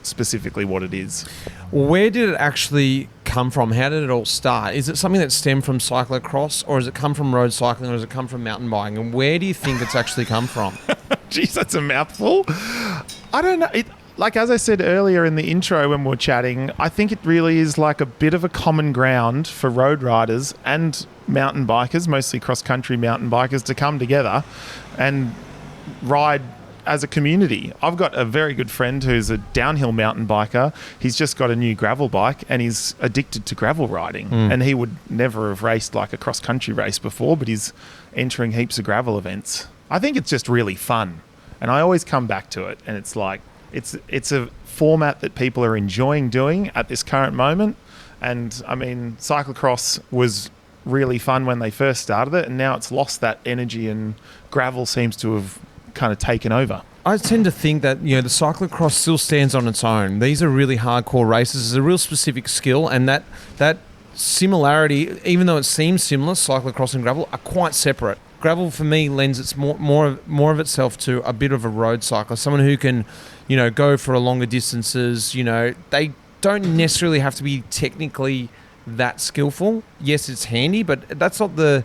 specifically what it is. Where did it actually come from? How did it all start? Is it something that stemmed from cyclocross, or has it come from road cycling, or has it come from mountain biking? And where do you think it's actually come from? Jeez, that's a mouthful. I don't know. Like, as I said earlier in the intro when we were chatting, I think it really is like a bit of a common ground for road riders and mountain bikers, mostly cross-country mountain bikers, to come together and ride as a community. I've got a very good friend who's a downhill mountain biker. He's just got a new gravel bike and he's addicted to gravel riding. And he would never have raced like a cross-country race before, but he's entering heaps of gravel events. I think it's just really fun. And I always come back to it, and it's like, it's a format that people are enjoying doing at this current moment. And I mean, cyclocross was really fun when they first started it, and now it's lost that energy, and gravel seems to have kind of taken over. I tend to think that the cyclocross still stands on its own. These are really hardcore races. It's a real specific skill, and that similarity, even though it seems similar, cyclocross and gravel are quite separate. Gravel for me lends its more of itself to a bit of a road cyclist, someone who can, go for a longer distances. They don't necessarily have to be technically that skillful. Yes, it's handy, but that's not the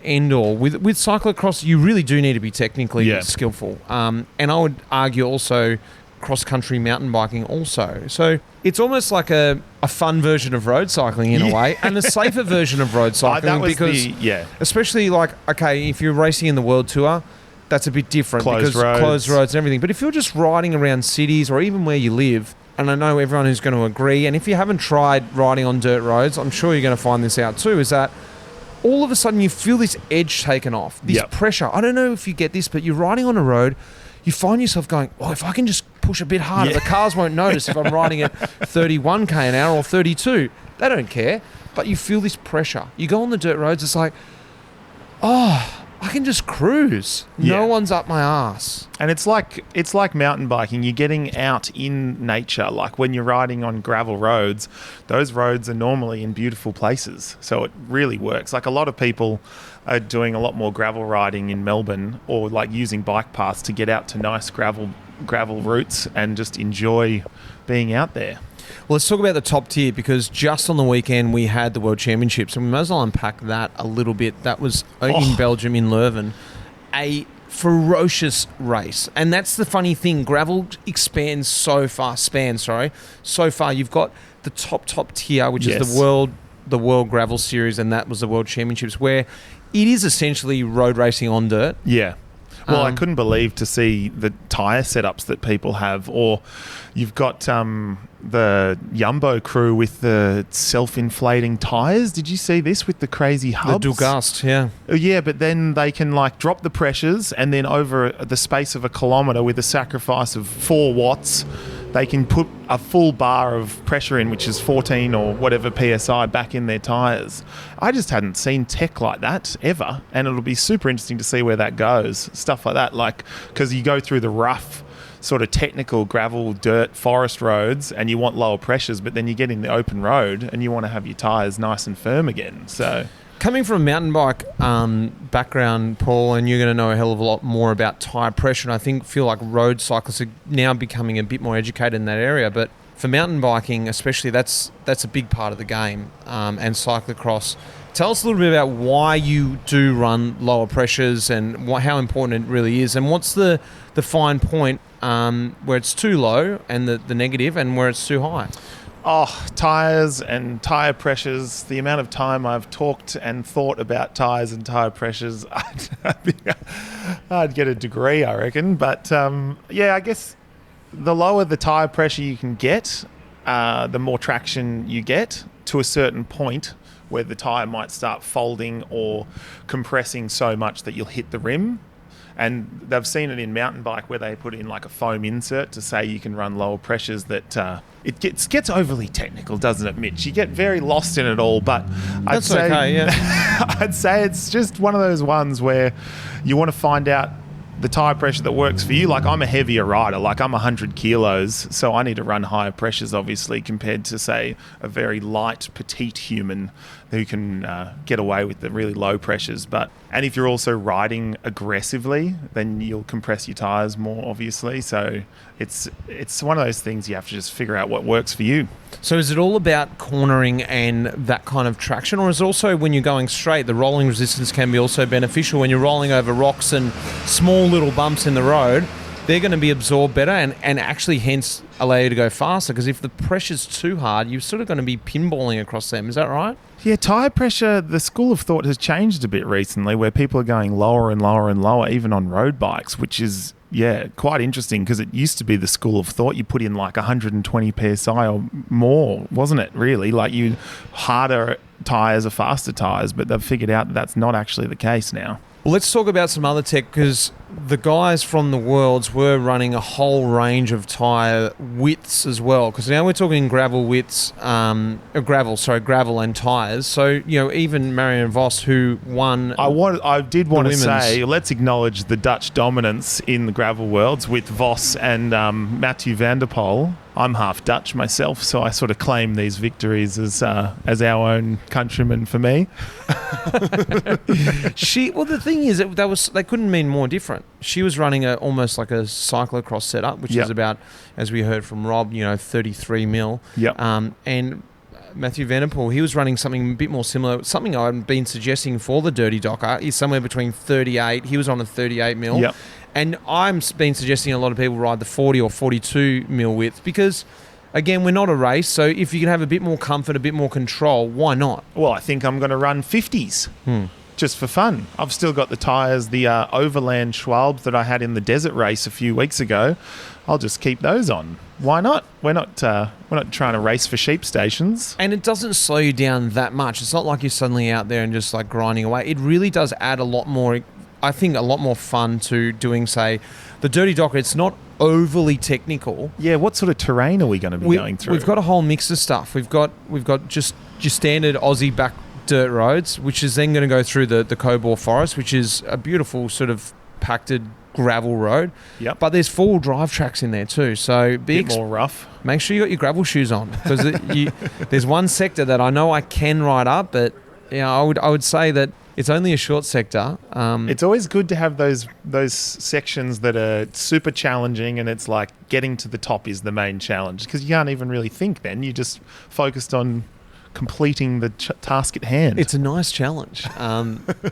end all. With cyclocross, you really do need to be technically skillful. And I would argue also cross-country mountain biking also. So it's almost like a a fun version of road cycling in a way, and a safer version of road cycling because, especially like, okay, if you're racing in the World Tour, that's a bit different because closed roads and everything. But if you're just riding around cities or even where you live, and I know everyone who's going to agree, and if you haven't tried riding on dirt roads, I'm sure you're going to find this out too, is that all of a sudden you feel this edge taken off, this pressure. I don't know if you get this, but you're riding on a road, you find yourself going, oh, if I can just push a bit harder, the cars won't notice if I'm riding at 31k an hour or 32. They don't care, but you feel this pressure. You go on the dirt roads, it's like, oh, I can just cruise. No one's up my ass. And it's like mountain biking. You're getting out in nature. Like when you're riding on gravel roads, those roads are normally in beautiful places. So it really works. Like a lot of people are doing a lot more gravel riding in Melbourne or like using bike paths to get out to nice gravel routes and just enjoy being out there. Well, let's talk about the top tier because just on the weekend we had the World Championships and we might as well unpack that a little bit. That was in Belgium, in Leuven, a ferocious race. And that's the funny thing. Gravel expands so far. So far. You've got the top tier, which is the World Gravel Series, and that was the World Championships, where it is essentially road racing on dirt. Yeah. Well, I couldn't believe to see the tyre setups that people have. Or you've got the Jumbo crew with the self-inflating tyres. Did you see this with the crazy hubs? The Dugast, yeah. Yeah, but then they can like drop the pressures and then over the space of a kilometre with a sacrifice of 4 watts, they can put a full bar of pressure in, which is 14 or whatever PSI, back in their tyres. I just hadn't seen tech like that ever, and it'll be super interesting to see where that goes. Stuff like that, like, because you go through the rough, sort of technical gravel, dirt, forest roads, and you want lower pressures, but then you get in the open road and you want to have your tyres nice and firm again. So, coming from a mountain bike background, Paul, and you're going to know a hell of a lot more about tyre pressure, and I feel like road cyclists are now becoming a bit more educated in that area. But for mountain biking especially, that's a big part of the game, and cyclocross. Tell us a little bit about why you do run lower pressures and how important it really is, and what's the fine point where it's too low and the negative, and where it's too high. Oh, tyres and tyre pressures. The amount of time I've talked and thought about tyres and tyre pressures, I'd get a degree, I reckon. But I guess the lower the tyre pressure you can get, the more traction you get to a certain point where the tyre might start folding or compressing so much that you'll hit the rim. And they've seen it in mountain bike where they put in like a foam insert to say you can run lower pressures. That it gets overly technical, doesn't it, Mitch? You get very lost in it all, but I'd say it's just one of those ones where you want to find out the tyre pressure that works for you. Like, I'm a heavier rider, like I'm 100 kilos, so I need to run higher pressures, obviously, compared to, say, a very light, petite human who can get away with the really low pressures. And if you're also riding aggressively, then you'll compress your tyres more, obviously. So it's one of those things you have to just figure out what works for you. So is it all about cornering and that kind of traction, or is it also when you're going straight, the rolling resistance can be also beneficial when you're rolling over rocks and small little bumps in the road? They're going to be absorbed better and actually hence allow you to go faster, because if the pressure's too hard, you're sort of going to be pinballing across them. Is that right? Yeah, tyre pressure, the school of thought has changed a bit recently where people are going lower and lower and lower, even on road bikes, which is, quite interesting, because it used to be the school of thought you put in like 120 PSI or more, wasn't it, really? Like, harder tyres are faster tyres, but they've figured out that that's not actually the case now. Well, let's talk about some other tech, because the guys from the Worlds were running a whole range of tyre widths as well, because now we're talking gravel widths, gravel and tyres. So, even Marianne Vos, who won... I did want to say, let's acknowledge the Dutch dominance in the gravel worlds with Vos and Mathieu van der Poel. I'm half Dutch myself, so I sort of claim these victories as our own countrymen for me. The thing is, they couldn't mean more different. She was running almost like a cyclocross setup, which is about, as we heard from Rob, 33 mil. Yep. And Mathieu van der Poel, he was running something a bit more similar. Something I've been suggesting for the Dirty Docker is somewhere between 38. He was on a 38 mil. Yep. And I'm been suggesting a lot of people ride the 40 or 42 mil width, because Again, we're not a race, so if you can have a bit more comfort, a bit more control, why not? Well, I think I'm going to run 50s just for fun. I've still got the tyres, the Overland Schwalbes that I had in the desert race a few weeks ago. I'll just keep those on. Why not? We're not trying to race for sheep stations. And it doesn't slow you down that much. It's not like you're suddenly out there and just like grinding away. It really does add a lot more, I think, a lot more fun to doing, say, the Dirty Docker. It's not overly technical. Yeah, what sort of terrain are we going to be going through? We've got a whole mix of stuff. We've got just your standard Aussie back dirt roads, which is then going to go through the Cobawsome Forest, which is a beautiful sort of pacted gravel road. Yep. But there's 4-wheel drive tracks in there too, so bit more rough. Make sure you got your gravel shoes on, because there's one sector that I know I can ride up, but I would say that it's only a short sector. It's always good to have those sections that are super challenging, and it's like getting to the top is the main challenge, because you can't even really think then. You're just focused on completing the task at hand. It's a nice challenge.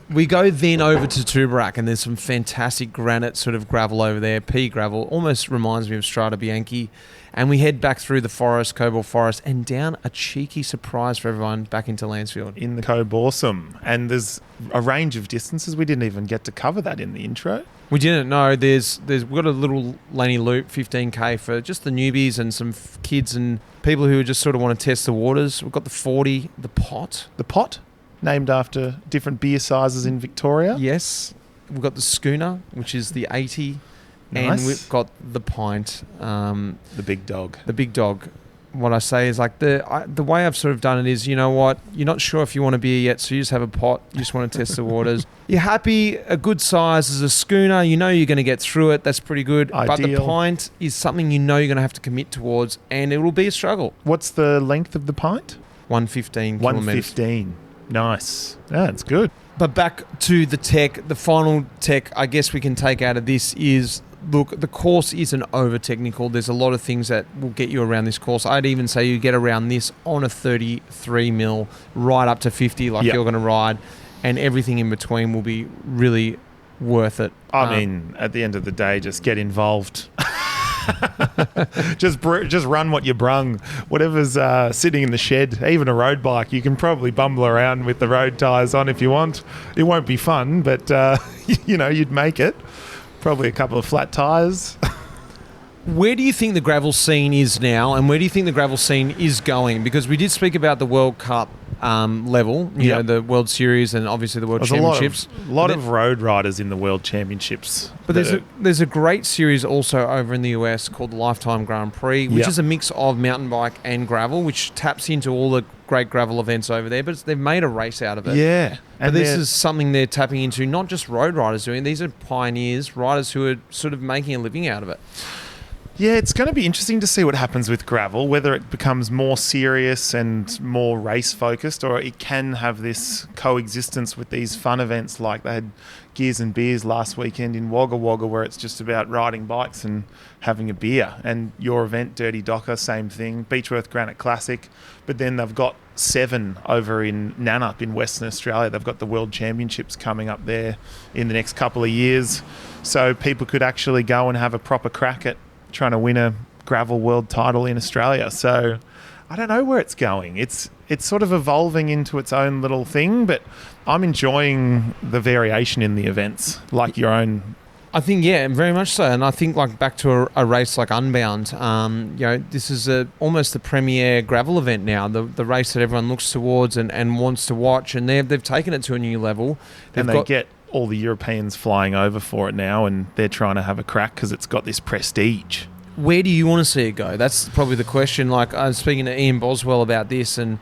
We go then over to Tubarak, and there's some fantastic granite sort of gravel over there, pea gravel, almost reminds me of Strada Bianchi. And we head back through the forest, Cobawsome Forest, and down a cheeky surprise for everyone back into Lancefield. In the Cobawsome. And there's a range of distances. We didn't even get to cover that in the intro. We didn't know. We've got a little Laney Loop, 15k for just the newbies and some kids and people who just sort of want to test the waters. We've got the 40, the Pot. The Pot, named after different beer sizes in Victoria. Yes. We've got the Schooner, which is the 80. Nice. And we've got the Pint. The big dog. The big dog. What I say is like the way I've sort of done it is, you know what, you're not sure if you want a beer yet, so you just have a pot, you just want to test the waters. You're happy, a good size is a Schooner, you know you're going to get through it, that's pretty good. Ideal. But the Pint is something you know you're going to have to commit towards, and it will be a struggle. What's the length of the Pint? 115 kilometres. 115. Nice. Yeah, that's good. But back to the tech, the final tech I guess we can take out of this is, look, the course isn't over technical. There's a lot of things that will get you around this course. I'd even say you get around this on a 33 mil, right up to 50 like you're going to ride, and everything in between will be really worth it. I mean, at the end of the day, just get involved. just run what you brung. Whatever's sitting in the shed, even a road bike, you can probably bumble around with the road tyres on if you want. It won't be fun, but you'd make it. Probably a couple of flat tyres. Where do you think the gravel scene is now, and where do you think the gravel scene is going? Because we did speak about the World Cup level, you know, the World Series and obviously the World Championships. A lot of road riders in the World Championships. But there's a great series also over in the US called the Lifetime Grand Prix, which is a mix of mountain bike and gravel, which taps into all the great gravel events over there, but they've made a race out of it. Yeah. And this is something they're tapping into, not just road riders doing. These are pioneers, riders who are sort of making a living out of it. Yeah, it's going to be interesting to see what happens with gravel, whether it becomes more serious and more race-focused, or it can have this coexistence with these fun events like they had Gears and Beers last weekend in Wagga Wagga, where it's just about riding bikes and having a beer. And your event, Dirty Docker, same thing. Beechworth Granite Classic. But then they've got 7 over in Nannup in Western Australia. They've got the World Championships coming up there in the next couple of years. So people could actually go and have a proper crack at trying to win a gravel world title in Australia. So I don't know where it's going. It's sort of evolving into its own little thing, but I'm enjoying the variation in the events, like your own. I think, yeah, very much so. And I think like back to a race like Unbound, this is almost the premier gravel event now, the race that everyone looks towards and wants to watch, and they've taken it to a new level. And they get all the Europeans flying over for it now, and they're trying to have a crack because it's got this prestige. Where do you want to see it go? That's probably the question. Like, I was speaking to Ian Boswell about this, and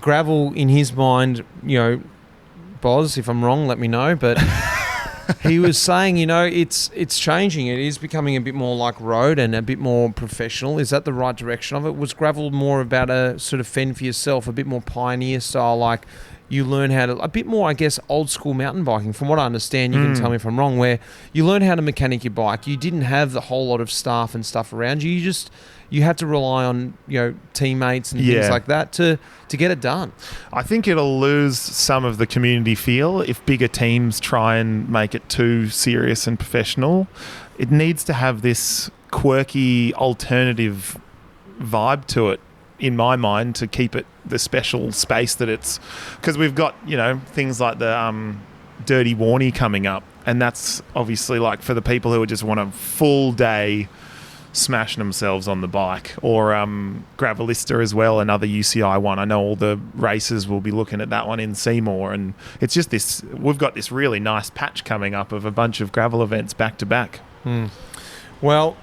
gravel in his mind, Bos, if I'm wrong, let me know, but he was saying, it's changing. It is becoming a bit more like road and a bit more professional. Is that the right direction of it? Was gravel more about a sort of fend for yourself, a bit more pioneer style, like you learn how to, a bit more, I guess, old school mountain biking, from what I understand, you can tell me if I'm wrong, where you learn how to mechanic your bike. You didn't have the whole lot of staff and stuff around you. You had to rely on, teammates and things like that to get it done. I think it'll lose some of the community feel if bigger teams try and make it too serious and professional. It needs to have this quirky alternative vibe to it, in my mind, to keep it the special space that it's... Because we've got, things like the Dirty Warnie coming up, and that's obviously like for the people who just want a full day smashing themselves on the bike, or Gravelista as well, another UCI one. I know all the racers will be looking at that one in Seymour, and it's just this, we've got this really nice patch coming up of a bunch of gravel events back to back. Well,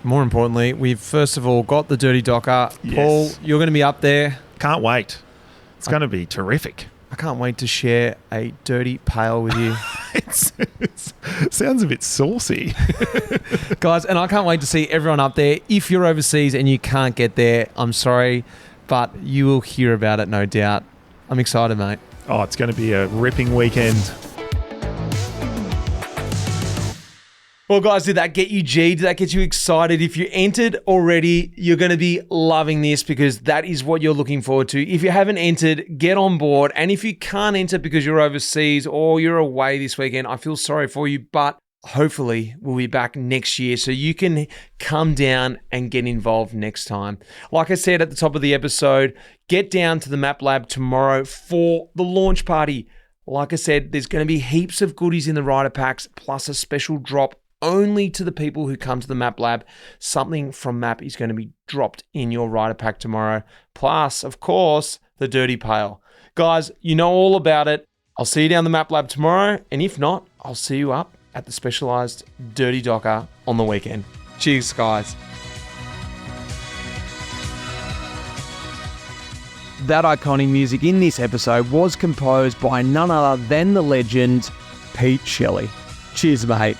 more importantly, we've first of all got the Dirty Docker. Yes. Paul, you're going to be up there. Can't wait. It's going to be terrific. I can't wait to share a dirty pail with you. It sounds a bit saucy. Guys, and I can't wait to see everyone up there. If you're overseas and you can't get there, I'm sorry, but you will hear about it, no doubt. I'm excited, mate. Oh, it's going to be a ripping weekend. Well, guys, did that get you G? Did that get you excited? If you entered already, you're going to be loving this, because that is what you're looking forward to. If you haven't entered, get on board. And if you can't enter because you're overseas or you're away this weekend, I feel sorry for you, but hopefully we'll be back next year so you can come down and get involved next time. Like I said at the top of the episode, get down to the Map Lab tomorrow for the launch party. Like I said, there's going to be heaps of goodies in the rider packs, plus a special drop only to the people who come to the Map Lab. Something from Map is going to be dropped in your rider pack tomorrow. Plus, of course, the Dirty Pail. Guys, you know all about it. I'll see you down the Map Lab tomorrow. And if not, I'll see you up at the specialised Dirty Docker on the weekend. Cheers, guys. That iconic music in this episode was composed by none other than the legend, Pete Shelley. Cheers, mate.